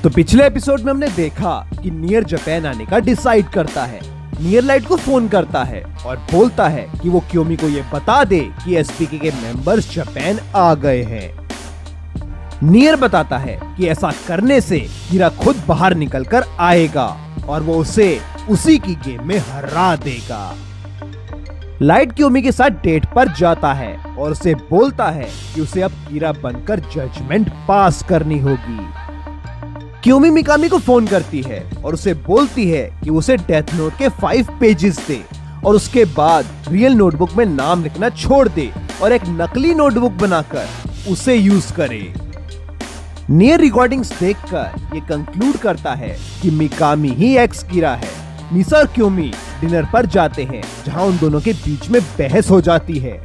तो पिछले एपिसोड में हमने देखा कि नियर जापान आने का डिसाइड करता है। नियर लाइट को फोन करता है और बोलता है कि वो क्योमी को ये बता दे कि एसपीके के मेंबर्स जापान आ गए हैं। नियर बताता है कि ऐसा करने से कीरा खुद बाहर निकल कर आएगा और वो उसे उसी की गेम में हरा देगा। लाइट क्योमी के साथ डेट पर जाता है और उसे बोलता है कि उसे अब कीरा बनकर जजमेंट पास करनी होगी। क्योमी मिकामी को फोन करती है और उसे बोलती है कि उसे डेथ नोट के 5 पेजेस दे और उसके बाद रियल नोटबुक में नाम लिखना छोड़ दे और एक नकली नोटबुक बनाकर उसे यूज करे। नियर रिकॉर्डिंग्स देखकर ये कंक्लूड करता है कि मिकामी ही एक्स कीरा है। मिसा और क्योमी डिनर पर जाते हैं जहां उन दोनों के बीच में बहस हो जाती है।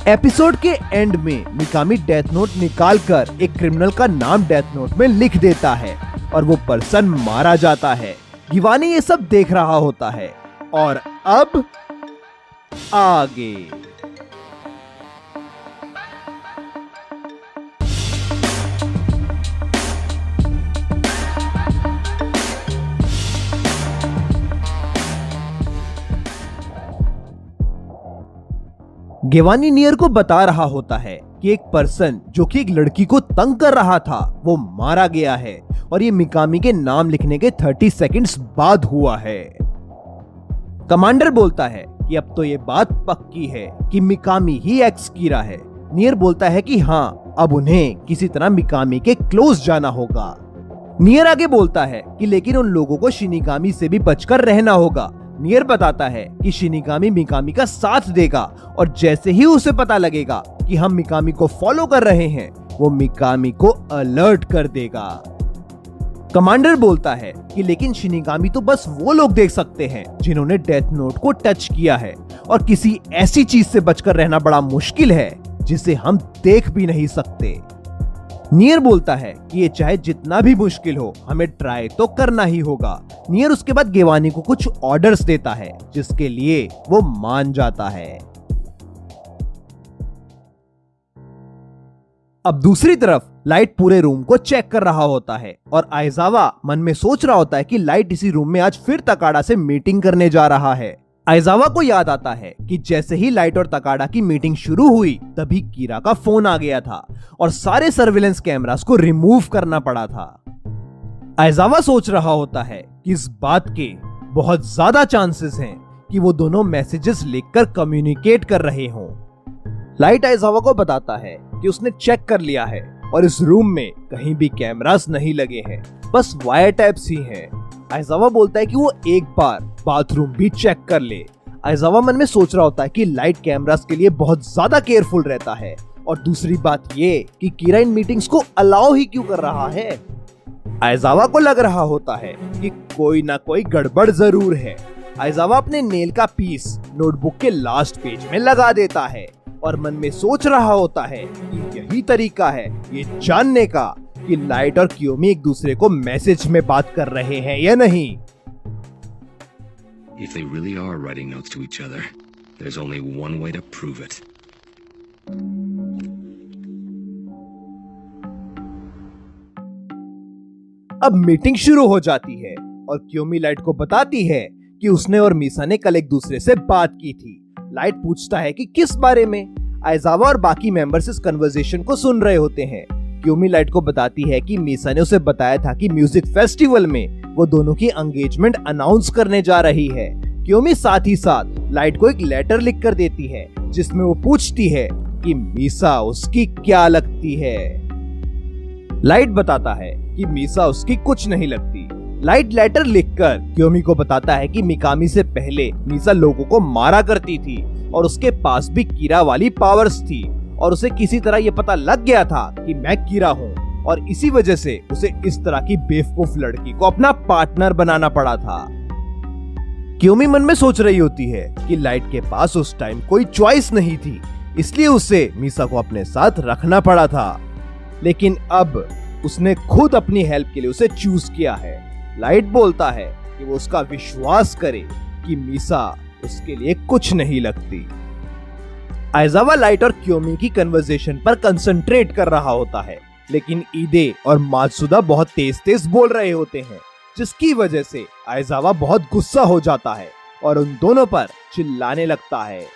एपिसोड के एंड में मिकामी डेथ नोट निकालकर एक क्रिमिनल का नाम डेथ नोट में लिख देता है और वो पर्सन मारा जाता है। गिवानी ये सब देख रहा होता है और अब आगे गिवानी नियर को बता रहा होता है कि एक पर्सन जो कि एक लड़की को तंग कर रहा था वो मारा गया है और ये मिकामी के नाम लिखने के 30 सेकंड्स बाद हुआ है। कमांडर बोलता है कि अब तो ये बात पक्की है कि मिकामी ही एक्स कीरा है। नियर बोलता है कि हाँ, अब उन्हें किसी तरह मिकामी के क्लोज जाना होगा। नियर आगे बोलता है कि लेकिन उन लोगों को शिनिगामी से भी बचकर रहना होगा। नियर बताता है कि शिनिगामी मिकामी का साथ देगा और जैसे ही उसे पता लगेगा कि हम मिकामी को फॉलो कर रहे हैं वो मिकामी को अलर्ट कर देगा। कमांडर बोलता है कि लेकिन शिनिगामी तो बस वो लोग देख सकते हैं जिन्होंने डेथ नोट को टच किया है और किसी ऐसी चीज से बचकर रहना बड़ा मुश्किल है जिसे हम देख भी नहीं सकते। नियर बोलता है कि ये चाहे जितना भी मुश्किल हो हमें ट्राई तो करना ही होगा। नियर उसके बाद गिवानी को कुछ ऑर्डर्स देता है जिसके लिए वो मान जाता है। अब दूसरी तरफ लाइट पूरे रूम को चेक कर रहा होता है और आइजावा मन में सोच रहा होता है कि लाइट इसी रूम में आज फिर तकाड़ा से मीटिंग करने जा रहा है। आइजावा को याद आता है कि जैसे ही लाइट और तकाड़ा की मीटिंग शुरू हुई तभी कीरा का फोन आ गया था और सारे सर्विलेंस कैमरास को रिमूव करना पड़ा था। आइजावा सोच रहा होता है कि इस बात के बहुत ज्यादा चांसेस हैं कि वो दोनों मैसेजेस लिखकर कम्युनिकेट कर रहे हों। लाइट आइजावा को बताता है कि उसने चेक कर लिया है और इस रूम में कहीं भी कैमरास नहीं लगे हैं, बस वायर टैप्स ही हैं। आइजावा बोलता है कि वो एक बार बाथरूम भी चेक कर ले। आइजावा मन में सोच रहा होता है कि लाइट कैमरास के लिए बहुत ज्यादा केयरफुल रहता है और दूसरी बात ये कि कीरा इन मीटिंग्स को अलाउ ही क्यों कर रहा है। आइजावा को लग रहा होता है कि कोई ना कोई गड़बड़ जरूर है। आइजावा अपने नेल का पीस नोटबुक के लास्ट पेज में लगा देता है और मन में सोच रहा होता है कि यही तरीका है ये जानने का कि लाइट और क्योमी एक दूसरे को मैसेज में बात कर रहे हैं या नहीं। If they really are writing notes to each other, there's only one way to prove it. अब मीटिंग शुरू हो जाती है और क्योमी लाइट को बताती है कि उसने और मिसा ने कल एक दूसरे से बात की थी। लाइट पूछता है कि किस बारे में। आइजावा और बाकी मेंबर्स इस कन्वर्सेशन को सुन रहे होते हैं। क्योमी लाइट को बताती है कि मिसा ने उसे बताया था कि म्यूजिक फेस्टिवल में वो दोनों की एंगेजमेंट अनाउंस करने जा रही है। क्योमी साथ ही साथ लाइट को एक लेटर लिख कर देती है जिसमें वो पूछती है कि मिसा उसकी क्या लगती है। लाइट बताता है कि मिसा उसकी कुछ नहीं लगती। लाइट लेटर लिखकर क्योमी को बताता है कि मिकामी से पहले मिसा लोगों को मारा करती थी और उसके पास भी कीरा वाली पावर्स थी और उसे किसी तरह ये पता लग गया था कि मैं कीरा हूँ और इसी वजह से उसे इस तरह की बेवकूफ लड़की को अपना पार्टनर बनाना पड़ा था। क्योमी मन में सोच रही होती है कि लाइट के पास उस टाइम कोई चॉइस नहीं थी, इसलिए उसे मिसा को अपने साथ रखना पड़ा था, लेकिन अब उसने खुद अपनी हेल्प के लिए उसे चूज किया है। लाइट बोलता है कि वो उसका विश्वास करे कि मिसा उसके लिए कुछ नहीं लगती। आइजावा लाइट और क्योमी की कन्वर्सेशन पर कंसंट्रेट कर रहा होता है। लेकिन ईदे और मात्सुदा बहुत तेज तेज बोल रहे होते हैं, जिसकी वजह से आइजावा बहुत गुस्सा हो जाता है और उन दोनों पर चिल्लाने लगता है।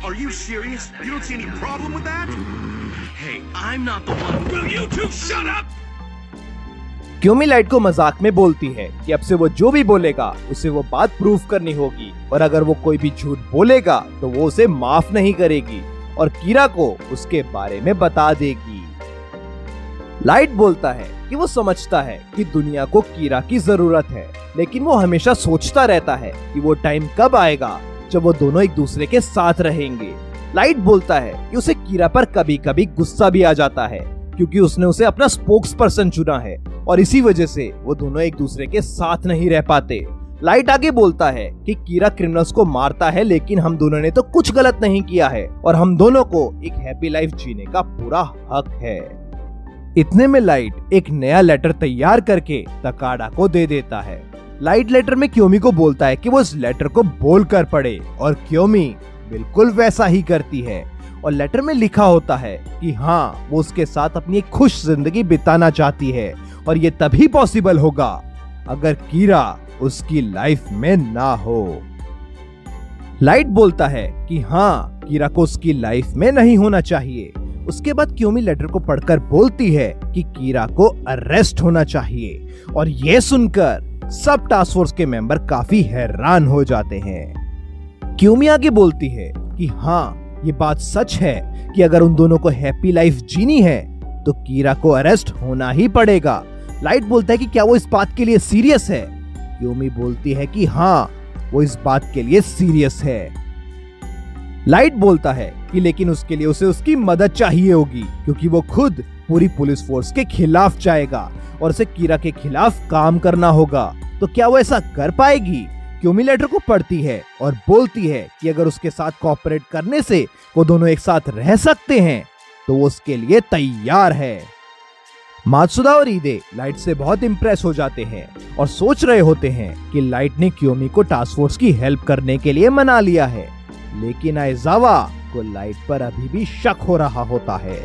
Are you serious? You don't see any problem with that? Hey, I'm not the one. Will you two shut up? क्योमी लाइट को मजाक में बोलती है कि अब से वो जो भी बोलेगा उसे वो बात प्रूफ करनी होगी, और अगर वो कोई भी झूठ बोलेगा तो वो उसे माफ नहीं करेगी और कीरा को उसके बारे में बता देगी। लाइट बोलता है कि वो समझता है कि दुनिया को कीरा की जरूरत है, लेकिन वो हमेशा सोचता रहता है कि वो टाइम कब आएगा जब वो दोनों एक दूसरे के साथ रहेंगे। लाइट बोलता है कि उसे कीरा पर कभी कभी गुस्सा भी आ जाता है, क्योंकि उसने उसे अपना स्पोक्स पर्सन चुना है और इसी वजह से वो दोनों एक दूसरे के साथ नहीं रह पाते। लाइट आगे बोलता है कि कीरा क्रिमिनल्स को मारता है, लेकिन हम दोनों ने तो कुछ गलत नहीं किया है और हम दोनों को एक हैप्पी लाइफ जीने का पूरा हक है। इतने में लाइट एक नया लेटर तैयार करके तकाड़ा को दे देता है। लाइट लेटर में क्योमी को बोलता है कि वो इस लेटर को बोलकर पढ़े, और क्योमी बिल्कुल वैसा ही करती है। और लेटर में लिखा होता है कि हाँ, वो उसके साथ अपनी एक खुश जिंदगी बिताना चाहती है, और ये तभी पॉसिबल होगा अगर कीरा उसकी लाइफ में ना हो। लाइट बोलता है कि हाँ, कीरा को उसकी लाइफ में नहीं होना चाहिए। उसके बाद क्योमी लेटर को पढ़कर बोलती है कि कीरा को अरेस्ट होना चाहिए, और यह सुनकर सब टास्क फोर्स के मेंबर काफी हैरान हो जाते हैं। क्योमी आगे बोलती है कि हाँ, ये बात सच है कि अगर उन दोनों को हैप्पी लाइफ जीनी है तो कीरा को अरेस्ट होना ही पड़ेगा। लाइट बोलता है कि क्या वो इस बात के लिए सीरियस है। क्योमी बोलती है कि हाँ, वो इस बात के लिए सीरियस है। लाइट बोलता है कि लेकिन उसके लिए उसे उसकी मदद चाहिए होगी, क्योंकि वो खुद पूरी पुलिस फोर्स के खिलाफ जाएगा और उसे कीरा के खिलाफ काम करना होगा। तो क्या वो ऐसा कर पाएगी? क्योमी लेटर को पढ़ती है और बोलती है कि अगर उसके साथ कोऑपरेट करने से वो दोनों एक साथ रह सकते हैं तो वो उसके लिए तैयार है। मात्सुदा और ईदे लाइट से बहुत इम्प्रेस हो जाते हैं और सोच रहे होते हैं कि लाइट ने क्योमी को टास्क फोर्स की हेल्प करने के लिए मना लिया है, लेकिन आइजावा को लाइट पर अभी भी शक हो रहा होता है।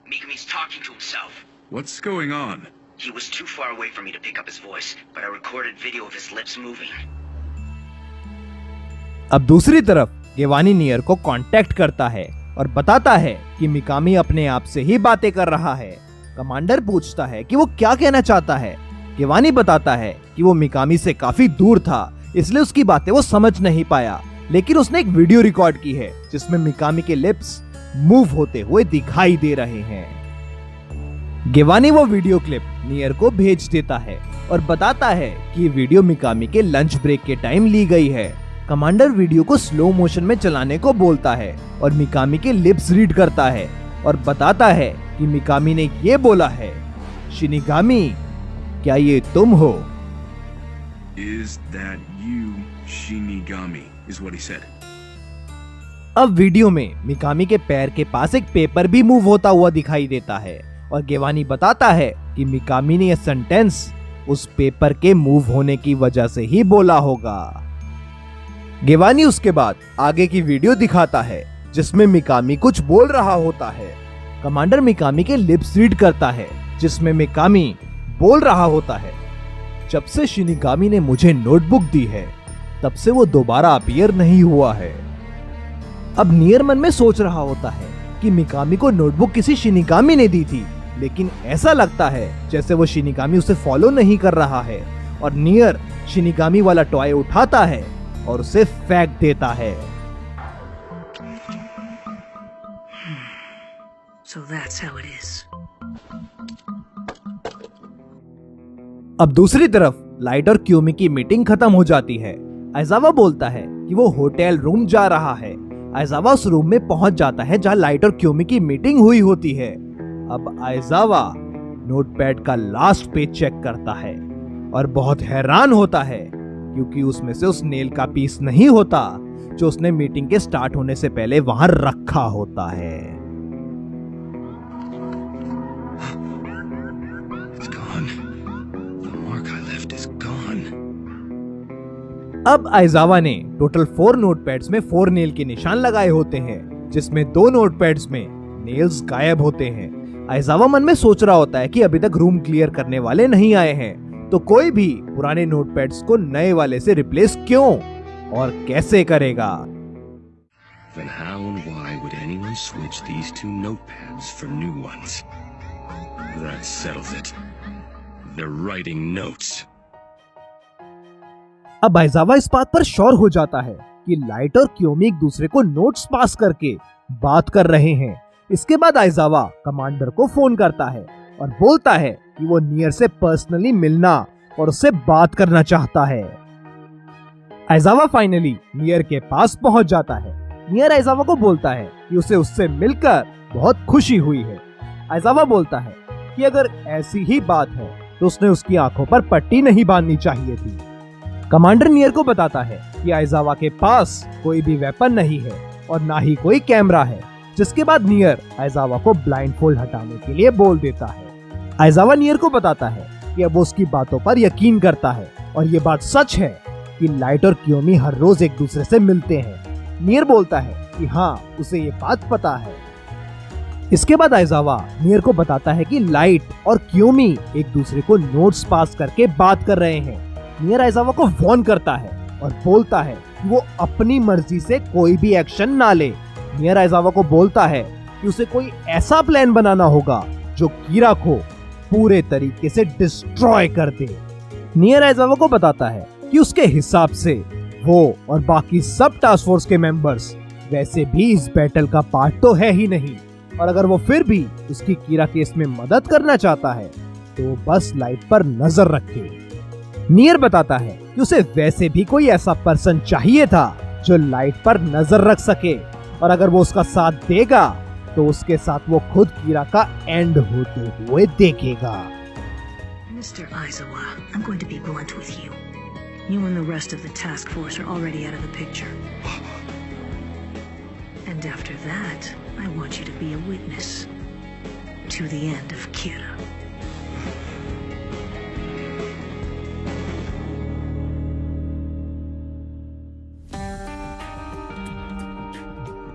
Mikami's talking to himself. What's going on? He was too far away for me to pick up his voice, but I recorded video of his lips moving. अब दूसरी तरफ गेवानी नियर को कांटेक्ट करता है और बताता है कि मिकामी अपने आप से ही बातें कर रहा है। कमांडर पूछता है कि वो क्या कहना चाहता है। गेवानी बताता है कि वो मिकामी से काफी दूर था, इसलिए उसकी बातें वो समझ नहीं पाया, लेकिन उसने एक वीडियो रिकॉर्ड की है जिसमें मिकामी के लिप्स मूव होते हुए दिखाई दे रहे हैं। गेवानी वो वीडियो क्लिप नियर को भेज देता है और बताता है कि ये वीडियो मिकामी के लंच ब्रेक के टाइम ली गई है। कमांडर वीडियो को स्लो मोशन में चलाने को बोलता है और मिकामी के लिप्स रीड करता है और बताता है कि मिकामी ने ये बोला है, शिनिगामी, क्या ये तुम हो? Is that you, Shinigami? Is what he said. अब वीडियो में मिकामी के पैर के पास एक पेपर भी मूव होता हुआ दिखाई देता है और गेवानी बताता है कि मिकामी ने यह सेंटेंस उस पेपर के मूव होने की वजह से ही बोला होगा। गेवानी उसके बाद आगे की वीडियो दिखाता है जिसमें मिकामी कुछ बोल रहा होता है। कमांडर मिकामी के लिप्स रीड करता है जिसमें मिकामी बोल रहा होता है, जब से शिनिगामी ने मुझे नोटबुक दी है तब से वो दोबारा अपीयर नहीं हुआ है। अब नियर मन में सोच रहा होता है कि मिकामी को नोटबुक किसी शिनिगामी ने दी थी, लेकिन ऐसा लगता है जैसे वो शिनिगामी उसे फॉलो नहीं कर रहा है और नियर शिनिगामी वाला टॉय उठाता है और उसे फेंक देता है। So that's how it is. अब दूसरी तरफ लाइट और क्यूमी की मीटिंग खत्म हो जाती है। आइजावा बोलता है कि वो होटल रूम जा रहा है। आइजावा उस रूम में पहुंच जाता है जहां लाइट और क्यूमी की मीटिंग हुई होती है। अब आइजावा नोटपैड का लास्ट पेज चेक करता है और बहुत हैरान होता है क्योंकि उसमें से उस नेल का पीस नहीं होता जो उसने मीटिंग के स्टार्ट होने से पहले वहां रखा होता है। अब आइजावा ने टोटल 4 नोटपैड्स में 4 नेल के निशान लगाए होते हैं, जिसमें 2 नोटपैड्स में नेल्स गायब होते हैं। आइजावा मन में सोच रहा होता है कि अभी तक रूम क्लियर करने वाले नहीं आए हैं, तो कोई भी पुराने नोटपैड्स को नए वाले से रिप्लेस क्यों और कैसे करेगा। Then how and why would anyone switch these two notepads for new ones? That settles it. They're writing notes. अब आइजावा इस बात पर श्योर हो जाता है कि लाइट और क्योमी एक दूसरे को नोट्स पास करके बात कर रहे हैं। इसके बाद आइजावा कमांडर को फोन करता है और बोलता है कि वो नियर से पर्सनली मिलना और उससे बात करना चाहता है। आइजावा फाइनली नियर के पास पहुंच जाता है। नियर आइजावा को बोलता है कि उसे उससे मिलकर बहुत खुशी हुई है। आइजावा बोलता है कि अगर ऐसी ही बात है तो उसने उसकी आंखों पर पट्टी नहीं बांधनी चाहिए थी। कमांडर नियर को बताता है कि आइजावा के पास कोई भी वेपन नहीं है और ना ही कोई कैमरा है, जिसके बाद नियर आइजावा को ब्लाइंडफोल्ड हटाने के लिए बोल देता है। आइजावा नियर को बताता है कि अब वो उसकी बातों पर यकीन करता है और ये बात सच है कि लाइट और क्योमी हर रोज एक दूसरे से मिलते हैं। नियर बोलता है कि हाँ, उसे ये बात पता है। इसके बाद आइजावा नियर को बताता है कि लाइट और क्योमी एक दूसरे को नोट्स पास करके बात कर रहे हैं। नियर आइजावा को वार्न करता है और बोलता है कि वो अपनी मर्जी से कोई भी एक्शन ना ले। नियर आइजावा को बोलता है कि उसे कोई ऐसा प्लान बनाना होगा जो कीरा को पूरे तरीके से डिस्ट्रॉय कर दे। नियर आइजावा को बताता है कि उसके हिसाब से वो और बाकी सब टास्क फोर्स के मेंबर्स वैसे भी इस बैटल का पार्ट तो है ही नहीं, और अगर वो फिर भी उसकी कीरा केस में मदद करना चाहता है तो बस लाइट पर नजर रखे। नियर बताता है कि उसे वैसे भी कोई ऐसा पर्सन चाहिए था जो लाइट पर नजर रख सके, और अगर वो उसका साथ देगा तो उसके साथ वो खुद कीरा का एंड होते हुए देखेगा। Mr. Aizawa, I'm going to be blunt with you. You and the rest of the task force are already out of the picture. And after that, I want you to be a witness to the end of Kira.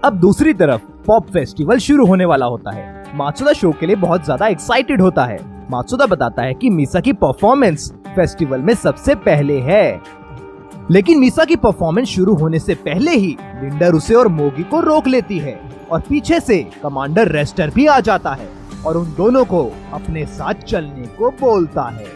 अब दूसरी तरफ pop festival शुरू होने वाला होता है। Matsuda show के लिए बहुत ज्यादा एक्साइटेड होता है। मात्सुदा बताता है कि मिसा की परफॉर्मेंस फेस्टिवल में सबसे पहले है, लेकिन मिसा की परफॉर्मेंस शुरू होने से पहले ही लिंडर उसे और मोगी को रोक लेती है और पीछे से कमांडर रेस्टर भी आ जाता है और उन दोनों को अपने साथ चलने को बोलता है।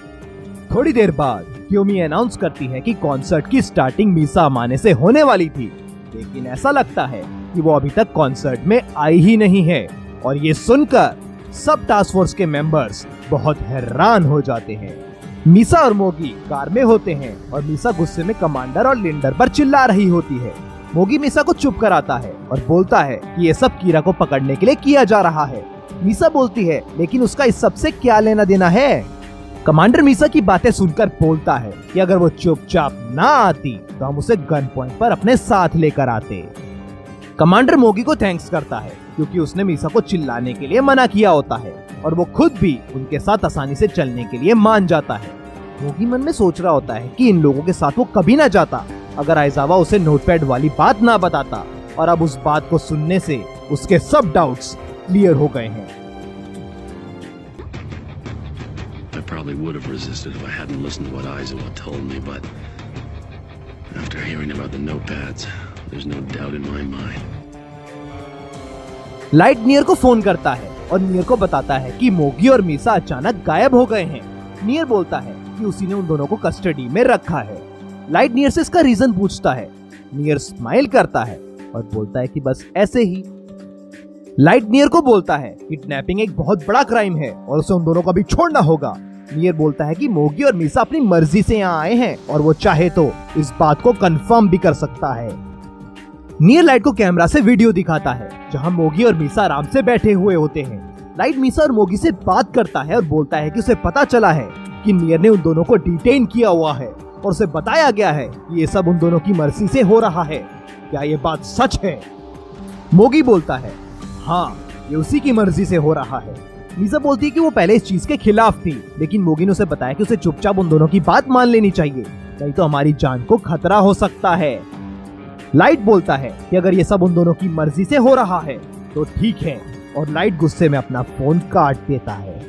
थोड़ी देर बाद क्योमी अनाउंस करती है कि कॉन्सर्ट की स्टार्टिंग मिसा माने से होने वाली थी, लेकिन ऐसा लगता है कि वो अभी तक कॉन्सर्ट में आई ही नहीं है, और ये सुनकर सब टास्क फोर्स के मेंबर्स बहुत हैरान हो जाते हैं। मिसा और मोगी कार में होते हैं और मिसा गुस्से में कमांडर और लिंडर पर चिल्ला रही होती है। मोगी मिसा को चुप कराता है और बोलता है कि ये सब कीरा को पकड़ने के लिए किया जा रहा है। मिसा बोलती है लेकिन उसका इस सब से क्या लेना देना है। कमांडर मिसा की बातें सुनकर बोलता है कि अगर वो चुपचाप ना आती तो हम उसे गन पॉइंट पर अपने साथ लेकर आते। कमांडर मोगी को थैंक्स करता है क्योंकि उसने मिसा को चिल्लाने के लिए मना किया होता है और वो खुद भी उनके साथ आसानी से चलने के लिए मान जाता है। मोगी मन में सोच रहा होता है कि इन लोगों के साथ वो कभी ना जाता अगर आइजावा उसे नोटपैड वाली बात ना बताता, और अब उस बात को सुनने से उसके सब डाउट्स क्लियर हो गए हैं। I probably would have resisted if I hadn't listened to what Aizawa told me, but after hearing about the notepads, there's no doubt in my mind. Light near को फोन करता है और near को बताता है कि मोगी और मिसा अचानक गायब हो गए हैं। नियर बोलता है कि उसी ने उन दोनों को कस्टडी में रखा है। लाइट नियर से इसका रीजन पूछता है। नियर स्माइल करता है और बोलता है कि बस ऐसे ही। लाइट नियर को बोलता है किडनैपिंग एक बहुत बड़ा क्राइम है और उसे उन दोनों को भी छोड़ना होगा। नियर बोलता है कि मोगी और मिसा अपनी मर्जी से यहाँ आए हैं और वो चाहे तो इस बात को कंफर्म भी कर सकता है। नियर लाइट को कैमरा से वीडियो दिखाता है जहाँ मोगी और मिसा आराम से बैठे हुए होते हैं। लाइट मिसा और मोगी से बात करता है और बोलता है कि उसे पता चला है कि नियर ने उन दोनों को डिटेन किया हुआ है और उसे बताया गया है कि ये सब उन दोनों की मर्जी से हो रहा है। क्या ये बात सच है? मोगी बोलता है हाँ, ये उसी की मर्जी से हो रहा है। मिसा बोलती है कि वो पहले इस चीज के खिलाफ थी, लेकिन मोगी ने उसे बताया कि उसे चुपचाप उन दोनों की बात मान लेनी चाहिए, नहीं तो हमारी जान को खतरा हो सकता है। लाइट बोलता है कि अगर ये सब उन दोनों की मर्जी से हो रहा है तो ठीक है, और लाइट गुस्से में अपना फोन काट देता है।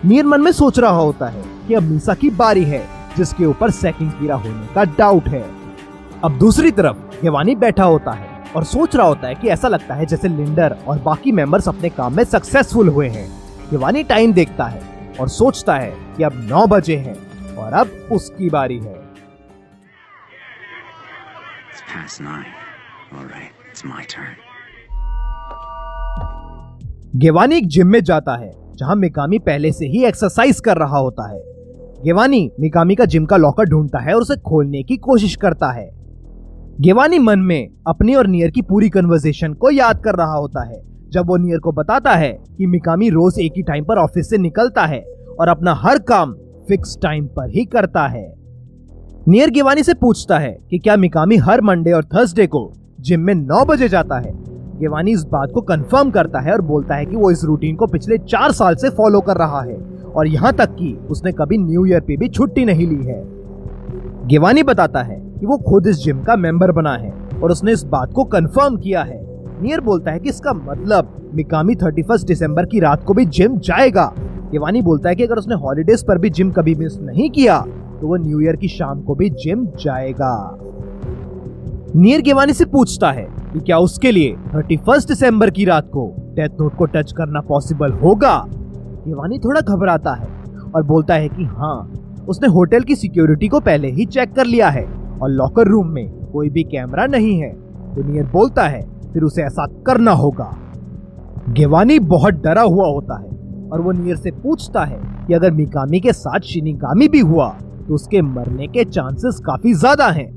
नियर मन में सोच रहा होता है कि अब मीसा की बारी है, जिसके ऊपर सेकंड कीरा होने का डाउट है। अब दूसरी तरफ गेवानी बैठा होता है और सोच रहा होता है कि ऐसा लगता है जैसे लिंडर और बाकी मेंबर्स अपने काम में सक्सेसफुल हुए हैं। गेवानी टाइम देखता है और सोचता है कि अब 9 बजे हैं और अब उसकी बारी है। It's past 9. All right, it's my turn. गेवानी एक जिम में जाता है जहां मिकामी पहले से ही एक्सरसाइज कर रहा होता है। गेवानी मिकामी का जिम का लॉकर ढूंढता है और उसे खोलने की कोशिश करता है। गेवानी मन में अपनी और नियर की पूरी कन्वर्सेशन को याद कर रहा होता है, जब वो नियर को बताता है कि मिकामी रोज एक ही टाइम पर ऑफिस से निकलता है और अपना हर काम फिक्स टाइम पर ही करता है। नियर गेवानी से पूछता है कि क्या मिकामी हर मंडे और थर्सडे को जिम में 9 बजे जाता है। गेवानी इस बात को कंफर्म करता है और बोलता है कि वो इस रूटीन को पिछले 4 साल से फॉलो कर रहा है और यहाँ तक कि उसने कभी न्यू ईयर पे भी छुट्टी नहीं ली है। गेवानी बताता है कि वो खुद इस जिम का मेंबर बना है और उसने इस बात को कंफर्म किया है। नियर बोलता है कि इसका मतलब मिकामी 31 दिसंबर की रात को भी जिम जाएगा। गेवानी बोलता है कि अगर उसने हॉलीडेज पर भी जिम कभी मिस नहीं किया तो वो न्यू ईयर की शाम को भी जिम जाएगा। नियर गेवानी से पूछता है कि क्या उसके लिए 31 दिसंबर की रात को डेथ नोट को टच करना पॉसिबल होगा। गेवानी थोड़ा घबराता है और बोलता है कि हाँ, उसने होटल की सिक्योरिटी को पहले ही चेक कर लिया है और लॉकर रूम में कोई भी कैमरा नहीं है। तो नियर बोलता है फिर उसे ऐसा करना होगा। गेवानी बहुत डरा हुआ होता है और वो नियर से पूछता है कि अगर मिकामी के साथ शिनिगामी भी हुआ तो उसके मरने के चांसेस काफी ज्यादा हैं।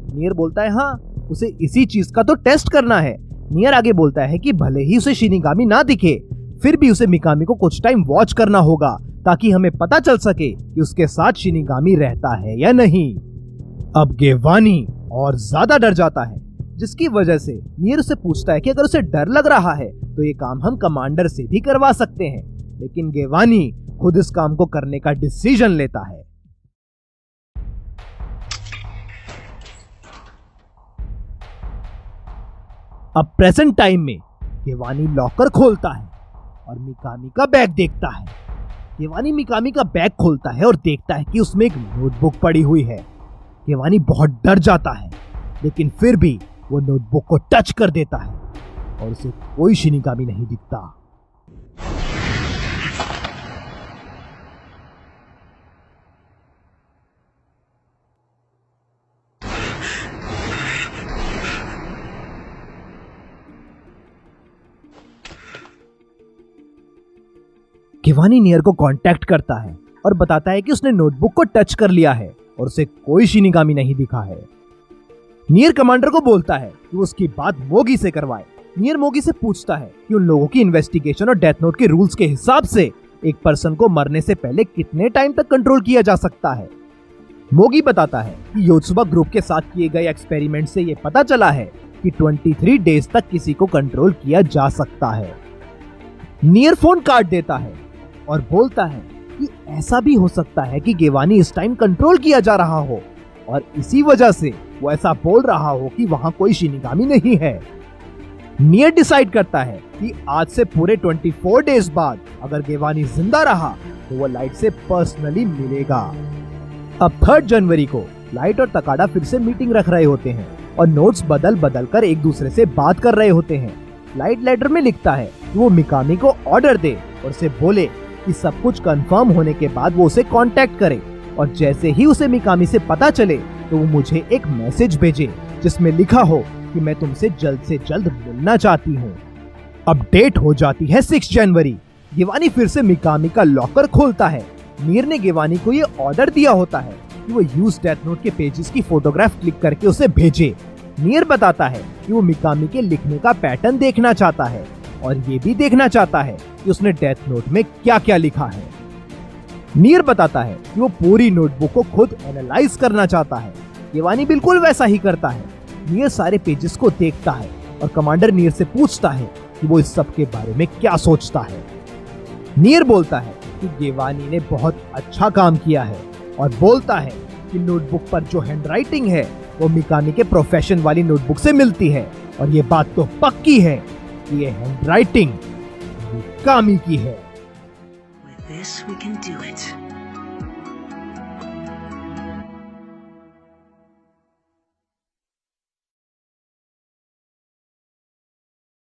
नियर बोलता है हाँ, उसे इसी चीज का तो टेस्ट करना है। नियर आगे बोलता है कि भले ही उसे शिनिगामी ना दिखे, फिर भी उसे मिकामी को कुछ टाइम वॉच करना होगा ताकि हमें पता चल सके कि उसके साथ शिनिगामी रहता है या नहीं। अब गेवानी और ज्यादा डर जाता है, जिसकी वजह से नियर उसे पूछता है कि अगर उसे डर लग रहा है तो ये काम हम कमांडर से भी करवा सकते हैं। लेकिन गेवानी खुद इस काम को करने का डिसीजन लेता है। अब प्रेजेंट टाइम में गेवानी लॉकर खोलता है और मिकामी का बैग देखता है। गेवानी मिकामी का बैग खोलता है और देखता है कि उसमें एक नोटबुक पड़ी हुई है। गेवानी बहुत डर जाता है, लेकिन फिर भी वो नोटबुक को टच कर देता है और उसे कोई शिनिगामी नहीं दिखता। गेवानी नियर को कांटेक्ट करता है और बताता है कि उसने नोटबुक को टच कर लिया है और उसे कोई शिनिगामी नहीं दिखा है। नियर कमांडर को बोलता है कि वो उसकी बात मोगी से करवाए। नियर मोगी से पूछता है कि उन लोगों की इन्वेस्टिगेशन और डेथ नोट के रूल्स के हिसाब से एक पर्सन को मरने से पहले कितने टाइम तक कंट्रोल किया जा सकता है। मोगी बताता है कि योत्सुबा ग्रुप के साथ किए गए एक्सपेरिमेंट से ये पता चला है कि 23 डेज तक किसी को कंट्रोल किया जा सकता है। नियर फोन काट देता है और बोलता है कि ऐसा भी हो सकता है कि गेवानी इस टाइम कंट्रोल किया जा रहा हो और इसी वजह से वो ऐसा बोल रहा हो कि वहां कोई शिनिगामी नहीं है। नियर डिसाइड करता है कि आज से पूरे 24 डेज बाद अगर गेवानी जिंदा रहा तो वो लाइट से पर्सनली मिलेगा। अब 3 जनवरी को लाइट और तकाड़ा फिर से मीटिंग रख रहे होते हैं और नोट्स बदल बदल कर एक दूसरे से बात कर रहे होते हैं। लाइट लेटर में लिखता है कि वो मिकामी को ऑर्डर दे और उसे बोले कि सब कुछ कंफर्म होने के बाद वो उसे कांटेक्ट करे और जैसे ही उसे मिकामी से पता चले तो वो मुझे एक मैसेज भेजे जिसमें लिखा हो कि मैं तुमसे जल्द से जल्द मिलना चाहती हूँ। अब डेट हो जाती है 6 जनवरी। गेवानी फिर से मिकामी का लॉकर खोलता है। नियर ने गेवानी को ये ऑर्डर दिया होता है कि वो यूज डेथ नोट के पेजेस की फोटोग्राफ क्लिक करके उसे भेजे। नियर बताता है कि वो मिकामी के लिखने का पैटर्न देखना चाहता है और ये भी देखना चाहता है कि उसने डेथ नोट में क्या क्या लिखा है। नियर बताता है कि वो पूरी नोटबुक को खुद एनालाइज करना चाहता है। गेवानी बिल्कुल वैसा ही करता है। नियर सारे पेजेस को देखता है और कमांडर नियर से पूछता है कि वो इस सब के बारे में क्या सोचता है। नियर बोलता है कि गेवानी ने बहुत अच्छा काम किया है और बोलता है कि नोटबुक पर जो हैंडराइटिंग है वो मिकामी के प्रोफेशन वाली नोटबुक से मिलती है और ये बात तो पक्की है कि ये हैंडराइटिंग मजबूत कामी की है। With this, we can do it.